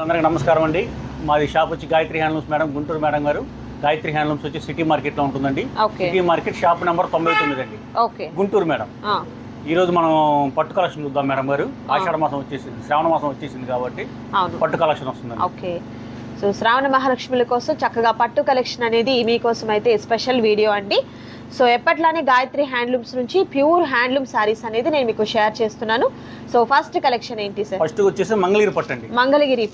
అందరికీ నమస్కారం అండి. మాది షాప్ వచ్చి Gayatri handlooms madam, Guntur madam గారు. గాయత్రి హ్యాండ్లూమ్స్ వచ్చి సిటీ మార్కెట్లో ఉంటుందండి. సిటీ మార్కెట్ షాప్ నెంబర్ 99 అండి, గుంటూరు మేడం. ఈరోజు మనం పట్టు కలెక్షన్ చూద్దాం మేడం గారు. ఆషాఢ మాసం వచ్చేసింది, శ్రావణ మాసం వచ్చేసింది కాబట్టి పట్టు కలెక్షన్ వస్తుందండి. ఓకే, సో శ్రావణ మహాలక్ష్మిల కోసం చక్కగా పట్టు కలెక్షన్ అనేది మీకోసం అయితే స్పెషల్ వీడియో అండి. సో ఎప్పట్లానే గాయత్రి హ్యాండ్లూమ్స్ నుంచి ప్యూర్ హ్యాండ్లూమ్ సారీస్ అనేది నేను మీకు షేర్ చేస్తున్నాను. సో ఫస్ట్ కలెక్షన్ ఏంటి సార్? ఫస్ట్ వచ్చేసి మంగళగిరి పట్టు అండి. మంగళగిరి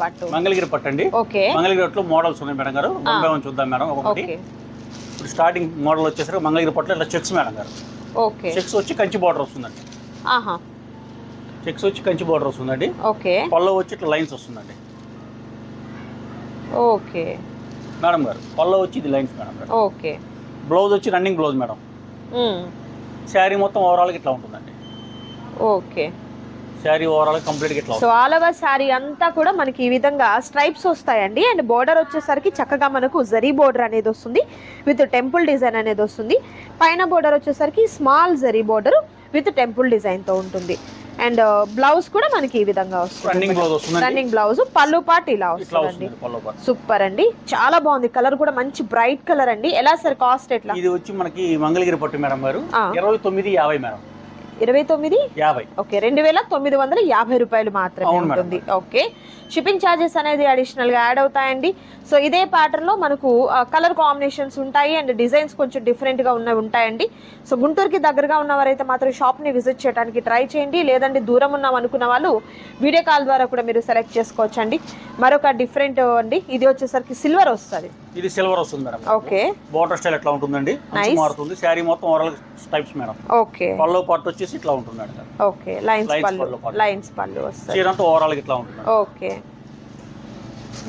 పట్టు అండి. ఓకే, మంగళగిరి పట్టులో మోడల్స్ ఉన్నాయి మేడం గారు. చూద్దాం మేడం ఒకటి. ఇప్పుడు స్టార్టింగ్ మోడల్ వచ్చేసరికి మంగళగిరి పట్టులో ఇట్లా చెక్స్ మేడం గారు. ఓకే, చెక్స్ వచ్చి కంచి బార్డర్ వస్తుందండి. చెక్స్ వచ్చి కంచి బార్డర్ వస్తుందండి. ఓకే, పళ్ళు వచ్చి ఇట్లా లైన్స్ వస్తుందండి. ఓకే మేడం గారు, పళ్ళు వచ్చి ఇది లైన్స్ మేడం గారు. ఓకే, బ్లౌజ్ వచ్చి రన్నింగ్ బ్లౌజ్ మేడం. శారీ మొత్తం ఓవరాల్గా ఇట్లా ఉంటుందండి. ఓకే, శారీ ఓవరాల్ కంప్లీట్గా ఇట్లా. సో ఆల్ ఓవర్ శారీ అంతా కూడా మనకి ఈ విధంగా స్ట్రైప్స్ వస్తాయండి. అండ్ బోర్డర్ వచ్చేసరికి చక్కగా మనకు జరీ బోర్డర్ అనేది వస్తుంది విత్ టెంపుల్ డిజైన్ అనేది వస్తుంది. పైన బోర్డర్ వచ్చేసరికి small zari border with temple డిజైన్తో ఉంటుంది. అండ్ బ్లౌజ్ కూడా మనకి ఈ విధంగా వస్తుంది, రన్నింగ్ బ్లౌజ్. పళ్ళు పాటు ఇలా వస్తుంది. సూపర్ అండి, చాలా బాగుంది. కలర్ కూడా మంచి బ్రైట్ కలర్ అండి. ఎలా సార్ కాస్ట్ ఎట్లా? ఇది వచ్చి మనకి మంగళగిరి పట్టు మేడం గారు 2950 మేడం. 2950. ఓకే, 2950 రూపాయలు మాత్రమే ఉంటుంది. ఓకే, షిప్పింగ్ ఛార్జెస్ అనేది అడిషనల్ గా యాడ్ అవుతాయండి. సో ఇదే ప్యాటర్న్ లో మనకు కలర్ కాంబినేషన్స్ ఉంటాయి అండ్ డిజైన్స్ కొంచెం డిఫరెంట్ గా ఉంటాయండి. సో గుంటూరుకి దగ్గరగా ఉన్నవారైతే మాత్రం షాప్ ని విజిట్ చేయడానికి ట్రై చేయండి. లేదంటే దూరం ఉన్నాం అనుకున్న వాళ్ళు వీడియో కాల్ ద్వారా కూడా మీరు సెలెక్ట్ చేసుకోవచ్చు అండి. మరొక డిఫరెంట్ అండి, ఇది వచ్చేసరికి సిల్వర్ వస్తుంది. ఇది సిల్వర్ వస్తుంది మేడం. ఓకే, బోర్డర్ స్టైల్ ఎట్లా ఉంటుందండి, మారుతుంది. శారీ మొత్తం ఓవరాల్ టైప్స్ మేడం. ఓకే, పళ్ళు పార్ట్ వచ్చేసి ఇట్లా ఉంటుంది మేడం. ఓకే, లైన్స్ పళ్ళు వస్తాయి. చీర అంతా ఓవరాల్ ఇట్లా ఉంటుంది. ఓకే,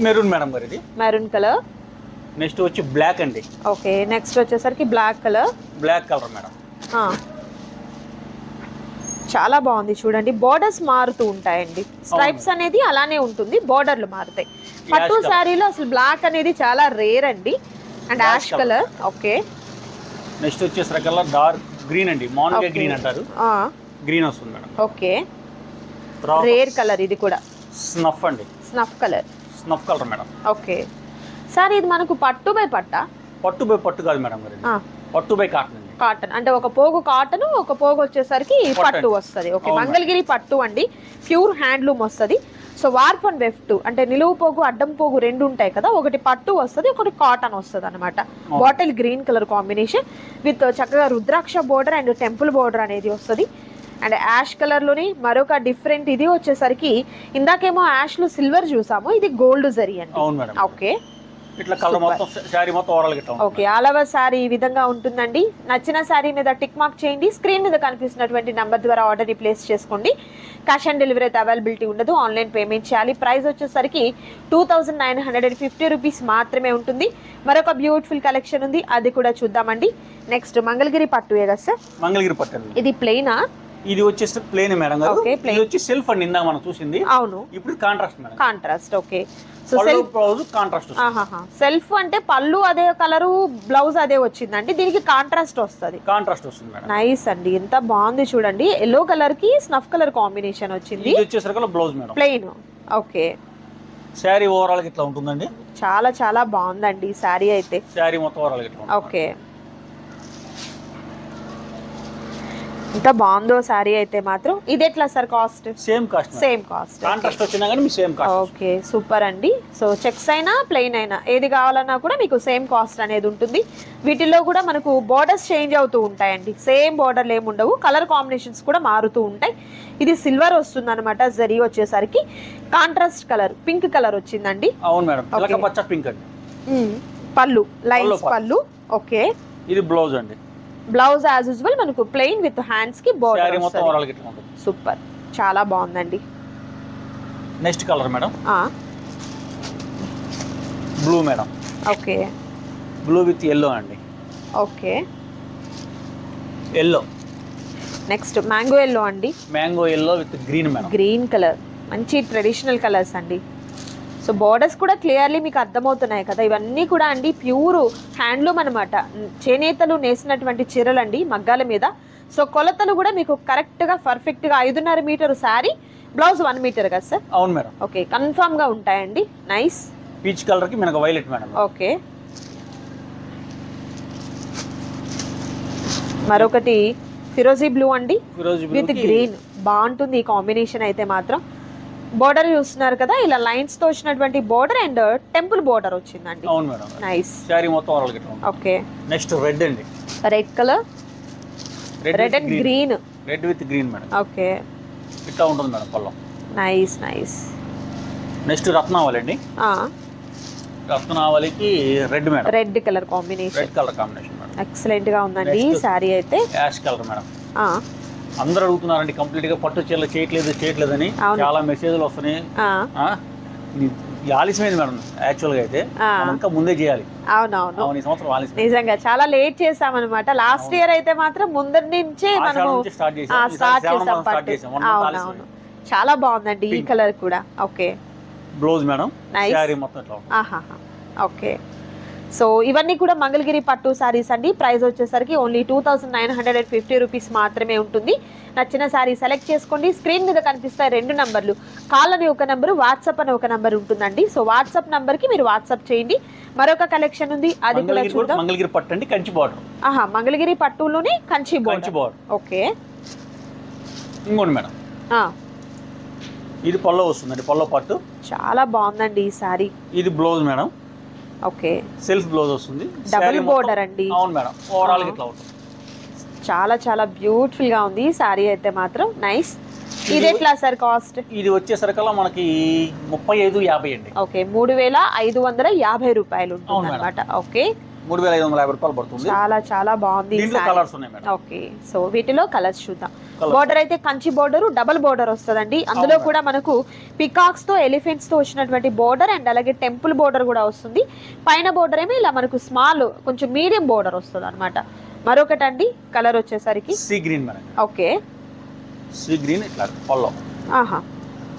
మెరూన్ మేడం గారు. ఇది మెరూన్ కలర్. నెక్స్ట్ వచ్చి బ్లాక్ అండి. ఓకే, నెక్స్ట్ వచ్చేసరికి black colour. Black colour madam. చాలా బాగుంది చూడండి. బోర్డర్స్ మారుతూ ఉంటాయండి, స్ట్రైప్స్ అనేది అలానే ఉంటుంది, బోర్డర్లు మారుతాయి. పట్టు శారీలో అసలు బ్లాక్ అనేది చాలా రేర్ అండి. And ash colour. Okay, next వచ్చేసరికి డార్క్ గ్రీన్ అండి. మామూలుగా గ్రీన్ అంటారు, గ్రీన్ వస్తుంది మేడం. Okay, rare colour. ఇది కూడా స్నఫ్ అండి. Snuff colour madam. Okay sir, ఇది మనకు పట్టు బై పట్టా? పట్టు బై పట్టు కాదు మేడం గారు, పట్టు బై కాటన్. కాటన్ అంటే ఒక పోగు కాటన్, ఒక పోగు వచ్చేసరికి పట్టు వస్తుంది. ఓకే, మంగళగిరి పట్టు అండి, ప్యూర్ హ్యాండ్లూమ్ వస్తుంది. సో వార్ప్ అండ్ వెఫ్ట్ అంటే నిలువు పోగు అడ్డం పోగు రెండు ఉంటాయి కదా, ఒకటి పట్టు వస్తుంది, ఒకటి కాటన్ వస్తుంది అనమాట. Bottle green colour combination with చక్కగా రుద్రాక్ష బోర్డర్ అండ్ టెంపుల్ బోర్డర్ అనేది వస్తుంది. అండ్ యాష్ కలర్లోని మరొక డిఫరెంట్, ఇది వచ్చేసరికి ఇందాకేమో యాష్లో సిల్వర్ చూసాము, ఇది గోల్డ్ జరీ అండి. Okay, okay, all over sari ఈ విధంగా ఉంటుందండి. నచ్చిన శారీ మీద టిక్ మార్క్ చేయండి. స్క్రీన్ మీద కనిపిస్తున్నటువంటి నెంబర్ ద్వారా ఆర్డర్ని ప్లేస్ చేసుకోండి. క్యాష్ ఆన్ డెలివరీ అయితే అవైలబిలిటీ ఉండదు, ఆన్లైన్ పేమెంట్ చేయాలి. ప్రైస్ వచ్చేసరికి 2950 రూపీస్ మాత్రమే ఉంటుంది. మరొక బ్యూటిఫుల్ కలెక్షన్ ఉంది, అది కూడా చూద్దామండి. నెక్స్ట్ మంగళగిరి పట్టు కదా సార్? మంగళగిరి పట్టు. ఇది ప్లెయినా? ఇది వచ్చేసి ప్లేన్ మేడం గారు. ఇది వచ్చి సెల్ఫ్ అండి, ఇందాక మనం చూసింది. అవును, ఇప్పుడు contrast madam. Contrast. Okay, so blouse contrast. Self అంటే పళ్ళు అదే కలరు, బ్లౌజ్ అదే వచ్చిందండి. దీనికి కాంట్రాస్ట్ వస్తుంది. నైస్ అండి, ఎంత బాగుంది చూడండి. ఎల్లో కలర్ కి స్నఫ్ కలర్ కాంబినేషన్ వచ్చింది. ఇది వచ్చేసరికి blouse madam plain. Okay, sari overall ఇట్లా ఉంటుందండి. చాలా చాలా బాగుందండి శారీ అయితే. శారీ మొత్తం ఓవరాల్ ఇట్లా. ఓకే, ఎంత బాగుందో శారీ అయితే మాత్రం. ఇది ఎట్లా sir cost? Same cost. Contrast వచ్చినా కానీ మీ సేమ్ కాస్ట్. ఓకే, సూపర్ అండి. సో చెక్స్ అయినా ప్లెయిన్ అయినా ఏది కావాలన్నా కూడా మీకు సేమ్ కాస్ట్ అనేది ఉంటుంది. వీటిల్లో కూడా మనకు బోర్డర్స్ చేంజ్ అవుతూ ఉంటాయండి, సేమ్ బోర్డర్లు ఏమి ఉండవు. కలర్ కాంబినేషన్స్ కూడా మారుతూ ఉంటాయి. ఇది సిల్వర్ వస్తుంది అనమాట. జరీ వచ్చేసరికి కాంట్రాస్ట్ కలర్ పింక్ కలర్ వచ్చిందండి. అవును మేడం, పచ్చ పింక్ అండి. పళ్ళు లైన్స్ పళ్ళు. ఓకే, ఇది బ్లౌజ్ అండి. బ్లౌజ్ యాజ్ యూజువల్ మనకు ప్లెయిన్ విత్ హ్యాండ్స్ కి బోర్డర్. సూపర్, చాలా బాగుందండి. Next colour madam blue madam. Okay, blue with yellow అండి. Okay, yellow. Next mango yellow అండి. Mango yellow with green madam. Green colour, మంచి traditional colours అండి. So borders కూడా clearly మీకు అర్థమవుతున్నాయి కదా. ఇవన్నీ కూడా అండి ప్యూర్ హ్యాండ్లూమ్ అనమాట. చేనేతలు నేసినటువంటి చీరలు అండి మగ్గాల మీద. సో కొలతలు కూడా మీకు కరెక్ట్గా పర్ఫెక్ట్గా 5.5 మీటర్ శారీ బ్లౌజ్ 1 మీటర్ కదా సార్? అవును మేడం. ఓకే, కన్ఫర్మ్ గా ఉంటాయండి. నైస్. పీచ్ కలర్ కి మనకు వైలెట్ మేడం. ఓకే, మరొకటి ఫిరోజీ బ్లూ అండి, విత్ గ్రీన్. బాగుంటుంది ఈ కాంబినేషన్ అయితే మాత్రం. బోర్డర్ చూస్తున్నారు కదా, ఇలా లైన్స్ తో వచ్చినటువంటి బోర్డర్ అండ్ టెంపుల్ బోర్డర్ వచ్చిందండి. అవును మేడం. నైస్. సారీ మొత్తం ఓవరాల్ గా ఉంటుంది. ఓకే, నెక్స్ట్ రెడ్ అండి. Red colour, red and green. Red with green madam. Okay, ఇట్లా ఉంటుంది మేడం పళ్ళం. Nice nice. నెక్స్ట్ రత్నావళి అండి. రత్నావళికి red madam. Red colour combination. Red colour combination madam. Excellent గా ఉందండి ఈ సారీ అయితే. Ash colour madam. అందరూ అడుగుతున్నారండి కంప్లీట్ గా పట్టు చీరలు చేయట్లేదని, చాలా మెసేజ్లు వస్తున్నాయి. ఆలస్యమైంది మేడం యాక్చువల్ గా అయితే, ఇంకా ముందే చేయాలి. అవునవును, ఈ సంవత్సరం ఆలస్యం, నిజంగా చాలా లేట్ చేసామన్నమాట. లాస్ట్ ఇయర్ అయితే మాత్రం ముందర నుంచే మనము స్టార్ట్ చేసాం పట్టు. అవునవును, చాలా బాగుందండి ఈ కలర్ కూడా. Okay, blouse madam. సారీ మొత్తం ఇట్లా ఉంటుంది. ఓకే, సో ఇవన్నీ కూడా మంగళగిరి పట్టు సారీస్ అండి. ప్రైస్ వచ్చేసరికి ఓన్లీ 2950 రూపీస్ మాత్రమే ఉంటుంది. నచ్చిన సారీ సెలెక్ట్ చేసుకోండి. స్క్రీన్ మీద కనిపిస్తాయి 2 నంబర్లు, కాల్ అని ఒక నంబరు, వాట్సాప్ అని ఒక నంబర్ ఉంటుందండి. సో వాట్సాప్ నంబర్ కి మీరు వాట్సాప్ చేయండి. మరొక కలెక్షన్ ఉంది, అది కూడా చూద్దాం. మంగళగిరి పట్టు అండి, కంచి బార్డర్. మంగళగిరి పట్టులోనే కంచి బార్డర్. ఓకే, ఇంకోటి మేడం, ఇది పల్లో వస్తుందండి, పల్లో పట్టు. చాలా బాగుందండి ఈ సారీ. ఇది blouse madam. Okay, self blouse వస్తుంది, డబుల్ బోర్డర్ అండి. అవును మేడం, ఓవరాల్ ఇట్లా ఉంటుంది. చాలా చాలా బ్యూటిఫుల్ గా ఉంది ఈ సారీ అయితే మాత్రం. నైస్. ఇది ఎట్లా సార్ కాస్ట్? ఇది వచ్చేసరికల్లా మనకి 3550 అండి. ఓకే, 3550 రూపాయలు ఉంటుంది అన్నమాట. ఓకే, 3550 రూపాయలు పడుతుంది. చాలా చాలా బాగుంది. కలర్స్ ఉన్నాయి మేడం. ఓకే, సో వీటిలో కలర్స్ చూద్దాం. బోర్డర్ అయితే కంచి బోర్డర్, డబుల్ బోర్డర్ వస్తుందండి. అందులో కూడా మనకు పికాక్స్ తో ఎలిఫెంట్స్ తో వచ్చినటువంటి బోర్డర్ అండ్ అలాగే టెంపుల్ బోర్డర్ కూడా వస్తుంది. పైన బోర్డర్ ఏమో ఇలా మనకు స్మాల్ కొంచెం మీడియం బోర్డర్ వస్తుంది అనమాట. మరొకటి అండి కలర్ వచ్చేసరికి sea green madam. Okay, sea green ఇట్లా పల్లో.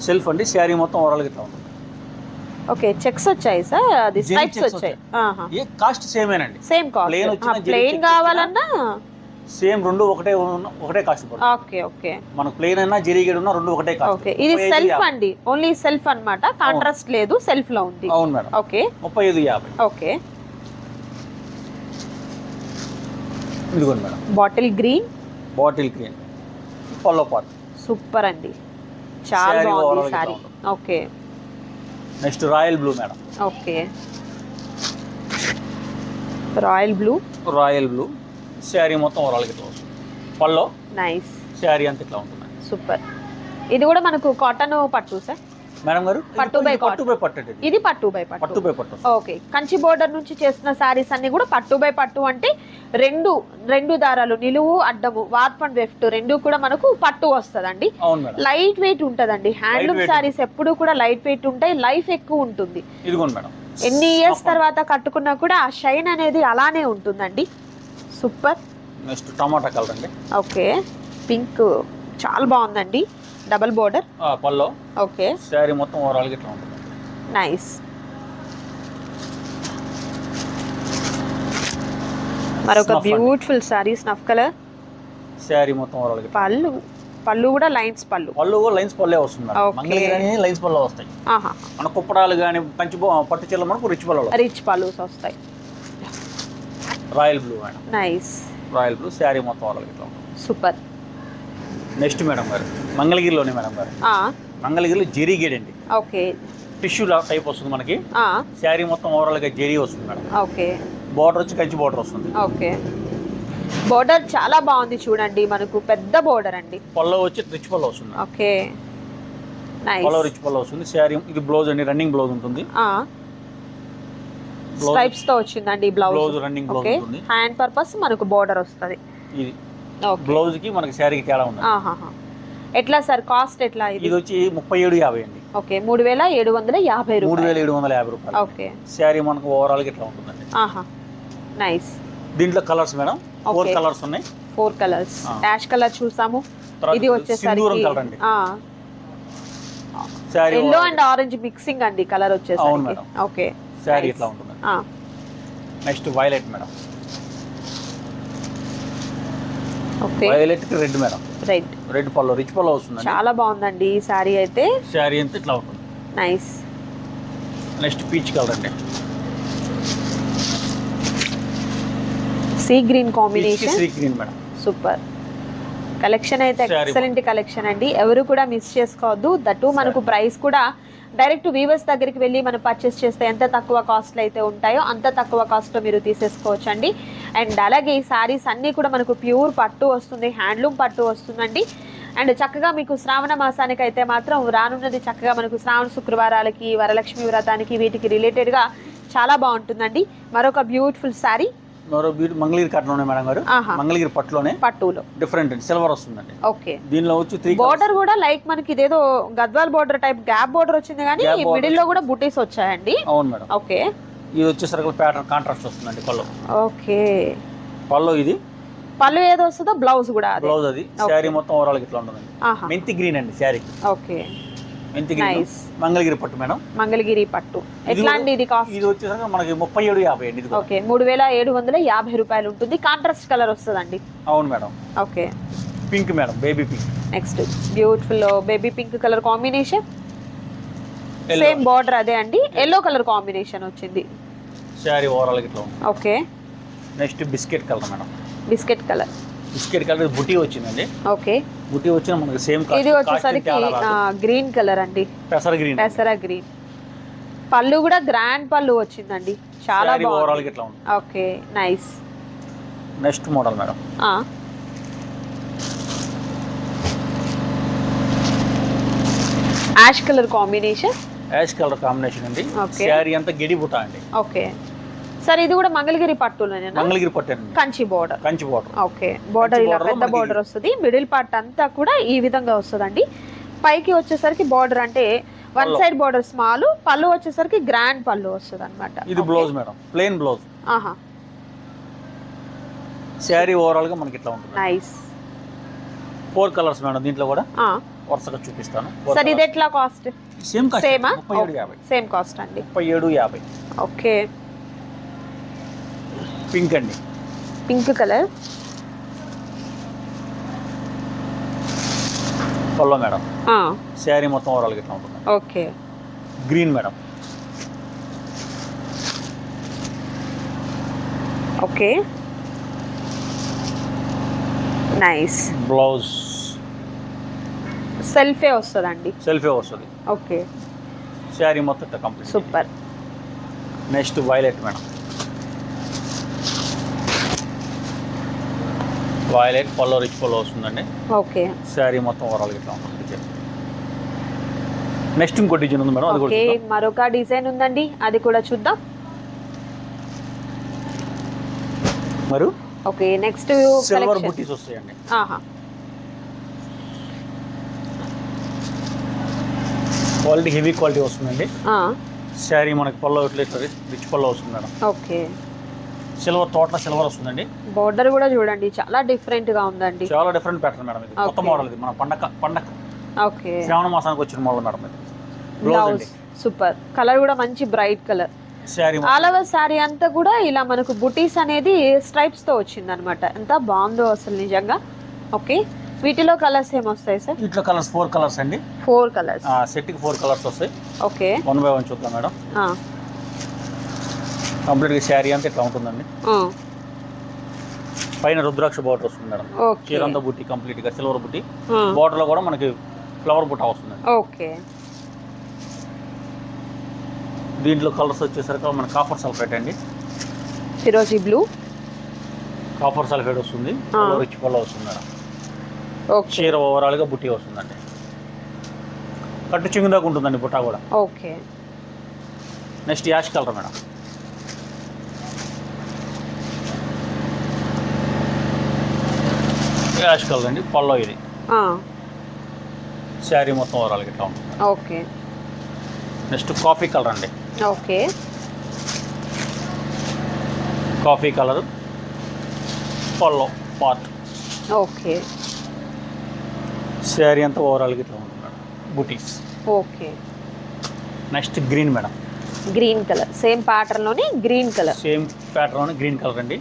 సెల్ఫ్ అండి, శారీ మొత్తం ఓవరాల్ గా ఇట్లా ఉంటుంది. ఓకే, చెక్స్ వచ్చాయి సార్, అది స్ట్రైప్స్ వచ్చాయి. ఏ కాస్ట్ సేమేనండి, సేమ్ కాస్ట్. ప్లెయిన్ కావాలన్నా సేమ్ రెండు ఒకటే కాస్ట్ పడుతుంది. ఓకే ఓకే, మనకు ప్లెయిన్ అయినా జెరీ ఉన్నా రెండు ఒకటే కాస్ట్. ఓకే, ఇది సెల్ఫ్ అండి, ఓన్లీ సెల్ఫ్ అన్నమాట, కాంట్రాస్ట్ లేదు, సెల్ఫ్ లో ఉంది. అవును మేడం. ఓకే, 3550. ఓకే, ఇదిగోండి madam, bottle green. Bottle green పల్లో పార్ట్. సూపర్ అండి, చాలా బాగుంది sari. Okay, next royal blue madam. Okay, royal blue. Royal blue sari మొత్తం ఓవరాల్ గా ఇట్లా వస్తుంది. పల్లో నైస్, శారీ అంతా ఇట్లా ఉంటుంది. సూపర్. ఇది కూడా మనకు కాటన్ పట్టు సార్ మేడం గారు? పట్టు బై పట్టు. ఇది పట్టు బై పట్టు. ఓకే, కంచి బోర్డర్ నుంచి చేస్తున్న సారీస్ అన్ని కూడా పట్టు బై పట్టు అంటే రెండు దారాలు నిలువు అడ్డము వార్ప్ అండ్ వెఫ్ట్ రెండు కూడా మనకు పట్టు వస్తుందండి. లైట్ వెయిట్ ఉంటదండి. హ్యాండ్లూమ్ సారీస్ ఎప్పుడు కూడా లైట్ వెయిట్ ఉంటాయి, లైఫ్ ఎక్కువ ఉంటుంది. ఇదిగోండి మేడం, ఎన్ని ఇయర్స్ తర్వాత కట్టుకున్నా కూడా ఆ షైన్ అనేది అలానే ఉంటుందండి. సూపర్. నెక్స్ట్ టమాటా కలర్ అండి. ఓకే, పింక్ చాలా బాగుందండి, డబుల్ బోర్డర్ పల్లో. ఓకే, శారీ మొత్తం ఓవరాల్ గా ఇట్లా ఉంటుంది. నైస్. మరొక beautiful sorry snuff colour. Sari మొత్తం ఓవరాల్ గా పళ్ళు కూడా లైన్స్ పల్లే వస్తుంది. మంగళగిరి లైన్స్ పళ్ళు వస్తాయి. మన కుప్పడాలు కానీ కంచి పట్టు చీరలు మనకు రిచ్ పళ్ళు వస్తాయి. Royal blue madam. Nice, royal blue sari మొత్తం ఓవరాల్ గా ఇట్లా ఉంటుంది. సూపర్. నెక్స్ట్ మేడం గారు మంగళగిరిలోనే మేడం గారు, మంగళగిరిలో జెరీ గేడ్ అండి. ఓకే, టిష్యూ టైప్ వస్తుంది మనకి. శారీ మొత్తం ఓవరాల్ గా జెరీ వస్తుంది మేడం. ఓకే, బోర్డర్ వచ్చి కంచి బోర్డర్ వస్తుంది. ఓకే, బోర్డర్ చాలా బాగుంది చూడండి, మనకు పెద్ద బోర్డర్ అండి. పల్లో వచ్చి రిచ్ పల్లో వస్తుంది. ఓకే, నైస్, పల్లో రిచ్ పల్లో వస్తుంది. శారీ ఇది బ్లౌజ్ అండి, రన్నింగ్ బ్లౌజ్ ఉంటుంది. స్ట్రైప్స్ తో వచ్చిందండి బ్లౌజ్. రన్నింగ్ బ్లౌజ్ ఉంటుంది. హ్యాండ్ పర్పస్ మనకు బోర్డర్ వస్తుంది. ఇది బ్లౌజ్ కి మనకి శారీకి తేడా ఉంది. ఎట్లా సార్ కాస్ట్ ఎట్లా? ఇది వచ్చి 3750 అండి. ఓకే, 3750 రూపాయలు. 3750 రూపాయలు. ఓకే, శారీ మనకు ఓవరాల్ గా ఇట్లా ఉంటుందండి. నైస్. దీంట్లో కలర్స్ మేడం 4 కలర్స్ ఉన్నాయి. 4 కలర్స్. యాష్ కలర్ చూసాము, ఇది వచ్చేసరికి ఎల్లో అండ్ ఆరెంజ్ మిక్సింగ్ అండి కలర్ వచ్చేసరికి. ఓకే, శారీ ఇట్లా ఉంటుంది. Next violet madam. Okay violet కి రెడ్ మేడం. రెడ్ పల్లో, రిచ్ పల్లో వస్తుంది. చాలా బాగుందండి ఈ సారీ అయితే. శారీ అంతా ఇట్లా ఉంటుంది. నైస్. నెక్స్ట్ పీచ్ కలర్ అండి. Sea green combination. Sea green madam. Super collection అయితే ఎక్సలెంట్ కలెక్షన్ అండి. ఎవరు కూడా మిస్ చేసుకోవద్దు. దట్టు మనకు ప్రైస్ కూడా డైరెక్ట్ వీవర్స్ దగ్గరికి వెళ్ళి మనం పర్చేస్ చేస్తే ఎంత తక్కువ కాస్ట్లో అయితే ఉంటాయో అంత తక్కువ కాస్ట్లో మీరు తీసేసుకోవచ్చు అండి. అండ్ అలాగే ఈ సారీస్ అన్నీ కూడా మనకు ప్యూర్ పట్టు వస్తుంది, హ్యాండ్లూమ్ పట్టు వస్తుందండి. అండ్ చక్కగా మీకు శ్రావణ మాసానికి అయితే మాత్రం రానున్నది చక్కగా మనకు శ్రావణ శుక్రవారాలకి, వరలక్ష్మి వ్రతానికి వీటికి రిలేటెడ్గా చాలా బాగుంటుందండి. మరొక beautiful sorry. Mangalagiri cotton madam గారు. మంగళగిరి పట్టులోనే పట్టులో డిఫరెంట్ సిల్వర్ వస్తుందండి. ఓకే. దీనిలో వచ్చి 3 బోర్డర్ కూడా లైక్ మనకి ఇదేదో Gadwal border type gap border వచ్చింది కానీ మిడిల్ లో కూడా బుటీస్ వచ్చాయండి. అవును మేడం. ఓకే. ఇది వచ్చేసరికి ప్యాటర్న్ కాంట్రాస్ట్ వస్తుందండి పళ్ళు. ఓకే. పళ్ళు ఇది. పళ్ళు ఏదో వస్తుందో బ్లౌజ్ కూడా అదే. బ్లౌజ్ అది. శారీ మొత్తం ఓవరాల్ ఇట్లా ఉంటుందండి. మెంతి గ్రీన్ అండి శారీ. ఓకే. మెంతి గ్రీన్. మంగళగిరి పట్టు మేడం. మంగళగిరి పట్టు. ఎట్లాంటి ఇది కాస్ట్? ఇది వచ్చేసరికి మనకి 3750 అండి. ఇది ఓకే. 3750 రూపాయలు ఉంటుంది. కాంట్రాస్ట్ కలర్ వస్తుందండి. అవును madam. Okay. Pink madam, baby pink. Next beautiful baby pink colour combination. Same border అదే అండి. ఎల్లో కలర్ కాంబినేషన్ వచ్చింది. శారీ ఓవరాల్ ఇట్లా ఉంది. Okay. Next biscuit colour madam. Biscuit colour. Biscuit colour బుటీ వచ్చిందండి. ఓకే. బుటీ వచ్చిన మనకి సేమ్ కలర్. ఇది వచ్చేసరికి గ్రీన్ కలర్ అండి. పెసర గ్రీన్. పెసర గ్రీన్. పళ్ళు కూడా గ్రాండ్ పళ్ళు వచ్చిందండి. చాలా బాగుంది. ఓవరాల్ ఇట్లా ఉంది. Okay. Nice. Next model madam. Ash colour combination. Ash colour combination అండి. శారీ అంతా గెడి బుట్ట అండి. ఓకే. సార్ ఇది కూడా మంగళగిరి పట్టులోనేనా? మంగళగిరి పట్టు అండి. Kanchi border. Kanchi border. Okay. Border ఇలా పెద్ద బోర్డర్ వస్తుంది. మిడిల్ పార్ట్ అంతా కూడా ఈ విధంగా వస్తుందండి. పైకి వచ్చేసరికి బోర్డర్ అంటే వన్ సైడ్ బోర్డర్ స్మాల్, పళ్ళు వచ్చేసరికి గ్రాండ్ పళ్ళు వస్తుంది అనమాట. ఇది బ్లౌజ్ మేడం, ప్లెయిన్ బ్లౌజ్. ఆహా. శారీ ఓవరాల్ గా మనకి ఇట్లా ఉంటుంది. నైస్. 4 colours madam. దీంట్లో కూడా వరుసగా చూపిస్తాను. సార్ ఇది ఎట్లా కాస్ట్? Same cost. సేమా? 3750. సేమ్ కాస్ట్ అండి. 3750. ఓకే. పింక్ అండి. Pink colour. పల్లో మేడం. శారీ మొత్తం ఓవరాల్ ఇట్లా ఉంటుంది. Okay. Green madam. Okay. Nice. Blouse సెల్ఫే వస్తుందండి. సెల్ఫే వస్తుంది. ఓకే. శారీ మొత్తం complete. Super. Next violet madam. Violet పల్లో రిచ్ పల్లో వస్తుందండి. ఓకే. శారీ మొత్తం ఓవరాల్ ఇట్లా ఉంటుంది. నెక్స్ట్ ఇంకో డిజైన్ ఉంది మేడం. అది కూడా చూద్దాం. మరొక డిజైన్ ఉందండి, అది కూడా చూద్దాం. మరి ఓకే. నెక్స్ట్ సిల్వర్ బుటీస్ వస్తాయండి. క్వాలిటీ హెవీ క్వాలిటీ వస్తుందండి. శారీ మనకి పల్లో ఇట్లా రిచ్ పల్లో వస్తుంది మేడం. ఓకే. సిల్వర్ తోట సిల్వర్ వస్తుందండి. బోర్డర్ కూడా చూడండి చాలా డిఫరెంట్ గా ఉందండి. చాలా డిఫరెంట్ ప్యాటర్న్ మేడం. ఇది కొత్త మోడల్. ఇది మన పండగ. ఓకే. శ్రావణ మాసానికి వచ్చిన మోడల్ మేడం. ఇది బ్లౌజ్ సూపర్. కలర్ కూడా మంచి bright colour. Sari all over sari అంతా కూడా ఇలా మనకు బుటీస్ అనేది స్ట్రైప్స్ తో వచ్చింది అనమాట. ఎంత బాగుందో అసలు నిజంగా. ఓకే. వీటిలో కలర్స్ ఏమొస్తాయి సార్? వీటిలో కలర్స్ 4 కలర్స్ అండి. 4 కలర్స్. సెట్ కి 4 కలర్స్ వస్తాయి. ఓకే. 1 బై 1 చూద్దాం మేడం. కంప్లీట్ గా శారీ అంతా ఇట్లా ఉంటుందండి. పైన రుద్రాక్ష బోర్డర్ వస్తుంది మేడం. చీరంత బుట్టి కంప్లీట్ గా సిల్వర్ బుట్టి. బోర్డర్ లో కూడా మనకి ఫ్లవర్ బుట్ట వస్తుంది. ఓకే. దీంట్లో కలర్స్ వచ్చేసరికి మన కాపర్ సల్ఫేట్ అండి. ఫిరోజీ బ్లూ. కాపర్ సల్ఫేట్ వస్తుంది. రిచ్ పల్లో వస్తుంది మేడం. చీర ఓవరాల్ గా బుట్టి వస్తుందండి. కట్టు చింగు దాకా ఉంటుందండి బుట్ట కూడా. Okay. Next ash colour madam. Ash colour అండి. పల్లో ఇది. శారీ మొత్తం ఓవరాల్ ఇట్లా ఉంటుంది. ఓకే. నెక్స్ట్ కాఫీ కలర్ అండి. ఓకే. కాఫీ కలర్ పల్లో పార్ట్. ఓకే. శారీ అంతా ఓవరాల్ ఇట్లా ఉంటుంది మేడం. బుటీస్. Okay. Next green madam. Green colour. Same pattern లోనే గ్రీన్ కలర్. సేమ్ ప్యాటర్న్ లోనే గ్రీన్ కలర్ అండి.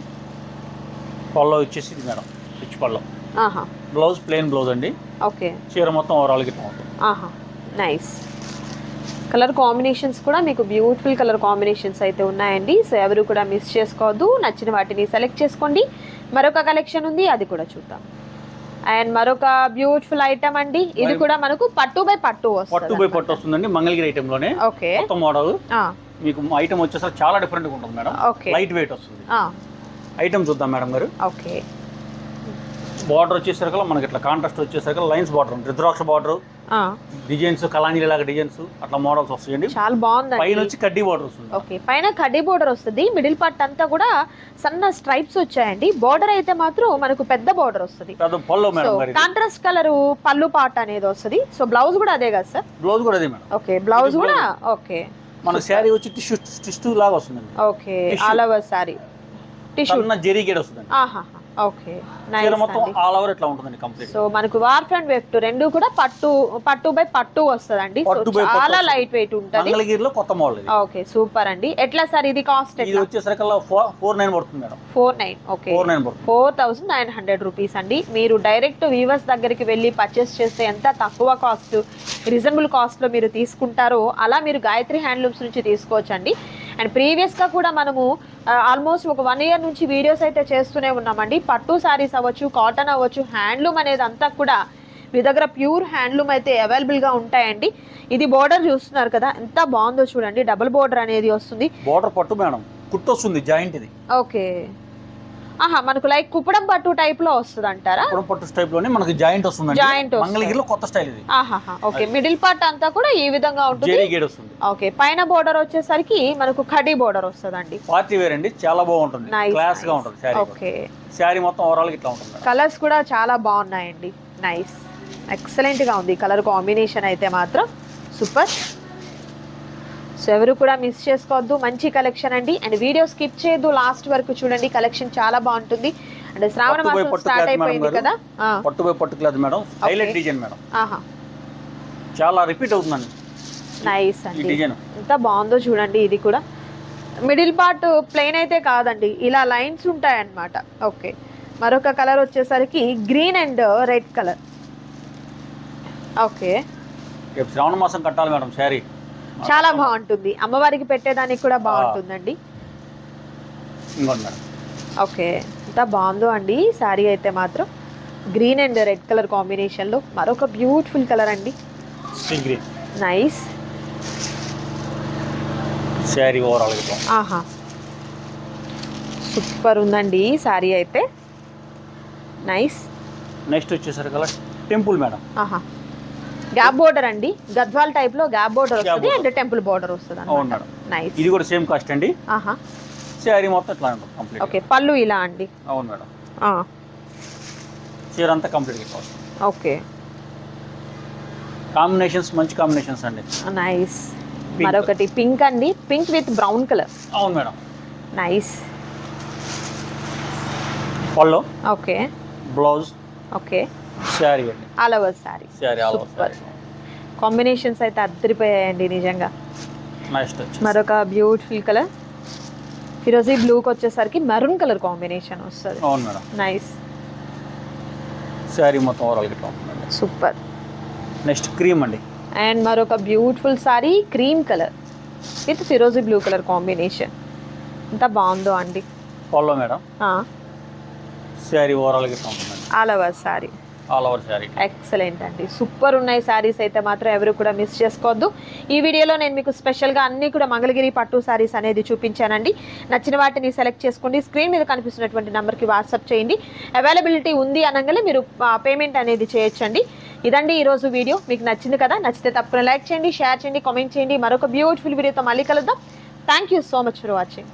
పల్లో వచ్చేసి ఇది మేడం రిచ్ పల్లో. బ్లౌజ్ ప్లెయిన్ బ్లౌజ్ అండి. ఓకే. చీర మొత్తం ఓవరాల్ గిట్లా ఉంటుంది. నైస్. కలర్ కాంబినేషన్స్ కూడా మీకు బ్యూటిఫుల్ కలర్ కాంబినేషన్స్ అయితే ఉన్నాయండి. సో ఎవరు కూడా మిస్ చేసుకోవద్దు, నచ్చిన వాటిని సెలెక్ట్ చేసుకోండి. మరొక కలెక్షన్ ఉంది, అది కూడా చూద్దాం. అండ్ మరొక బ్యూటిఫుల్ ఐటమ్ అండి, ఇది కూడా మనకు పట్టు బై పట్టు వస్తుందండి. మంగళగిరి ఐటమ్ లోనే ఓకే మోడల్. మీకు ఐటమ్ వచ్చేసరికి చాలా డిఫరెంట్ గా ఉంటుంది మేడం. లైట్ వెయిట్ వస్తుంది. ఐటమ్ చూద్దాం మేడం గారు. ఓకే. బార్డర్ వచ్చేసరికి మనకి ఇట్లా కాంట్రాస్ట్ వచ్చేసరికి లైన్స్ బార్డర్ ఉంటుంది. రుద్రాక్ష బార్డర్ డిజైన్స్, కలాంజలి లాగా డిజైన్స్ అట్లా మోడల్స్ వస్తాయండి. చాలా బాగుంది. పైన వచ్చి కడ్డీ బార్డర్ వస్తుంది. ఓకే, పైన కడ్డీ బార్డర్ వస్తుంది. మిడిల్ పార్ట్ అంతా కూడా సన్న స్ట్రైప్స్ వచ్చాయండి. బార్డర్ అయితే మాత్రం మనకు పెద్ద బార్డర్ వస్తుంది. కాంట్రాస్ట్ కలర్ పళ్ళు పార్ట్ అనేది వస్తుంది. సో బ్లౌజ్ కూడా అదే కదా సార్? బ్లౌజ్ కూడా అదే మేడం. ఓకే, బ్లౌజ్ కూడా ఓకే. మన శారీ వచ్చి టిష్యూ లాగా వస్తుంది. Okay, all over sari tissue జెరీ గేడ్ వస్తుంది. Okay, nice. మొత్తం ఆల్ ఓవర్ ఇట్లా ఉంటుందండి కంప్లీట్. సో మనకు వార్ఫ్ అండ్ వెఫ్ట్ రెండు కూడా పట్టు బై పట్టు వస్తదండి. సో చాలా లైట్ వెయిట్ ఉంటుంది. మంగళగిరిలో కొత్త మోడల్ ఇది. ఓకే, సూపర్ అండి. ఎట్లా సార్ ఇది కాస్ట్? ఇది వచ్చేసరికి 49 పడుతుంది మేడం. 49. ఓకే, 4900 రూపీస్ అండి. మీరు డైరెక్ట్ వీవర్స్ దగ్గరికి వెళ్ళి పర్చేస్ చేస్తే ఎంత తక్కువ కాస్ట్, రీజనబుల్ కాస్ట్ లో మీరు తీసుకుంటారో అలా మీరు గాయత్రి హ్యాండ్లూమ్స్ నుంచి తీసుకోవచ్చండి. అండ్ ప్రీవియస్గా కూడా మనము ఆల్మోస్ట్ ఒక 1 year నుంచి వీడియోస్ అయితే చేస్తూనే ఉన్నామండి. పట్టు శారీస్ అవ్వచ్చు, కాటన్ అవ్వచ్చు, హ్యాండ్లూమ్ అనేది అంతా కూడా మీ దగ్గర ప్యూర్ హ్యాండ్లూమ్ అయితే అవైలబుల్గా ఉంటాయండి. ఇది బోర్డర్ చూస్తున్నారు కదా, ఎంత బాగుందో చూడండి. డబుల్ బోర్డర్ అనేది వస్తుంది. బోర్డర్ పట్టు మేడం, కుట్టు వస్తుంది, జాయింట్ ఇది. ఓకే, మనకు లైక్ కుప్పడం పట్టు టైప్ లో వస్తుంది అంటారా? కుప్పడం పట్టు టైప్ లోనే మనకి జాయింట్ వస్తుంది. జాయింట్ మంగళగిరిలో కొత్త స్టైల్ ఇది. ఓకే, మిడిల్ పార్ట్ అంతా కూడా ఈ విధంగా ఉంటుంది. జెరీ గేడ్ వస్తుంది. ఓకే, పైన బోర్డర్ వచ్చేసరికి మనకు కడ్డీ బోర్డర్ వస్తుందండి. పార్టీ వేర్ అండి, చాలా బాగుంటుంది, క్లాస్ గా ఉంటుంది శారీ. ఓకే, శారీ మొత్తం ఓవరాల్ ఇట్లా ఉంటుంది. కలర్స్ కూడా చాలా బాగున్నాయండి. నైస్, ఎక్సలెంట్ గా ఉంది కలర్ కాంబినేషన్ అయితే మాత్రం సూపర్. సో ఎవరు కూడా మిస్ చేసుకోవద్దు, మంచి కలెక్షన్ అండి. అండ్ వీడియో స్కిప్ చేయొద్దు, లాస్ట్ వరకు చూడండి, కలెక్షన్ చాలా బాగుంటుంది. అండ్ శ్రావణ మాసం స్టార్ట్ అయిపోయింది కదా. పట్టు బై పట్టు cloth madam, highlight design madam. చాలా రిపీట్ అవుతుందండి. నైస్ అండి, ఎంత బాగుందో చూడండి. ఇది కూడా మిడిల్ పార్ట్ ప్లెయిన్ అయితే కాదండి, ఇలా లైన్స్ ఉంటాయన్నమాట. ఓకే, మరొక కలర్ వచ్చేసరికి green and red colour. Okay, శ్రావణ మాసం కట్టాలి మేడం శారీ, చాలా బాగుంటుంది. అమ్మవారికి పెట్టేదానికి కూడా బాగుంటుందండి. ఓకే, ఎంత బాగుందో అండి శారీ అయితే మాత్రం. Green and red colour combination లో మరొక బ్యూటిఫుల్ కలర్ అండి. నైస్ శారీ ఓవరాల్ సూపర్ ఉందండి శారీ అయితే. నైస్. నెక్స్ట్ వచ్చేసరికి టెంపుల్ మేడం. గ్యాప్ బోర్డర్ అండి, గద్వాల్ టైప్ లో గ్యాప్ బోర్డర్ వస్తుంది అండ్ టెంపుల్ బోర్డర్ వస్తుంది అన్నమాట. నైస్. ఇది కూడా సేమ్ కాస్ట్ అండి. శారీ మొత్తం ఇట్లా ఉంటుంది కంప్లీట్. ఓకే, పళ్ళు ఇలా అండి. అవును మేడం. చీర అంతా కంప్లీట్ గా వస్తుంది. ఓకే, కాంబినేషన్స్ మంచి కాంబినేషన్స్ అండి. నైస్. మరొకటి పింక్ అండి, పింక్ విత్ బ్రౌన్ కలర్. అవును మేడం. నైస్. పళ్ళు. Okay, blouse. ఓకే, శారీ అండి, all over sari. Super combinations అయితే అద్దరిపోయాయండి నిజంగా. మరొక బ్యూటిఫుల్ కలర్ ఫిరోజీ బ్లూకి వచ్చేసరికి మెరూన్ కలర్ కాంబినేషన్ వస్తుంది. అవును మేడం. నైస్. శారీ మొత్తం ఓవరాల్ గా ఉంటుంది. సూపర్. నెక్స్ట్ క్రీమ్ అండి. అండ్ మరొక beautiful sari cream colour with ఫిరోజీ బ్లూ కలర్ కాంబినేషన్. ఎంత బాగుందో అండి. పళ్ళు మేడం. శారీ ఓవరాల్ గా ఉంటుంది. All over sari. All over sari. Excellent అండి, సూపర్ ఉన్నాయి శారీస్ అయితే మాత్రం ఎవరు కూడా మిస్ చేసుకోవద్దు. ఈ వీడియోలో నేను మీకు స్పెషల్గా అన్నీ కూడా మంగళగిరి పట్టు శారీస్ అనేది చూపించానండి. నచ్చిన వాటిని సెలెక్ట్ చేసుకోండి. స్క్రీన్ మీద కనిపిస్తున్నటువంటి నెంబర్కి వాట్సాప్ చేయండి. అవైలబిలిటీ ఉంది అనగానే మీరు పేమెంట్ అనేది చేయొచ్చండి. ఇదండి ఈరోజు వీడియో. మీకు నచ్చింది కదా? నచ్చితే తప్పకుండా లైక్ చేయండి, షేర్ చేయండి, కామెంట్ చేయండి. మరొక బ్యూటిఫుల్ వీడియోతో మళ్ళీ కలుద్దాం. Thank you so much for watching.